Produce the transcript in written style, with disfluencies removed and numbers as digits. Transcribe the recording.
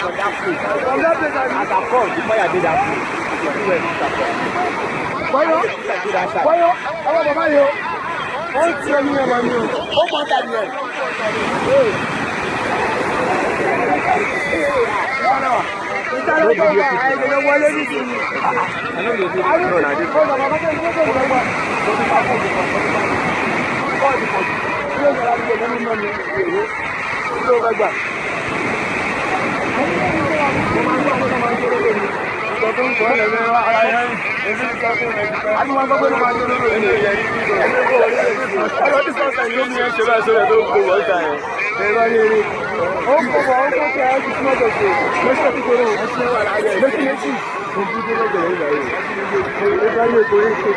From that place, as I come, before I did that place, Boyo, ọwọ́ bàbá yìí o, ó ń tí ẹni ẹ̀mọ̀ ni o, ó mọ̀ ọ́ta ni ẹ̀. Ìtàlẹ̀ tó wà ẹ̀ẹ́dẹ̀gbẹ̀ wọlé ní ti ní. Àwọn ọ̀gá bàbá tó ń gbé tó ń gbà. Bọ́ọ̀dì pọ̀ jù, ilé ìgbàlá ti gbé nínú mọ́ni èrè, ilé ìgbà gbà. Hey!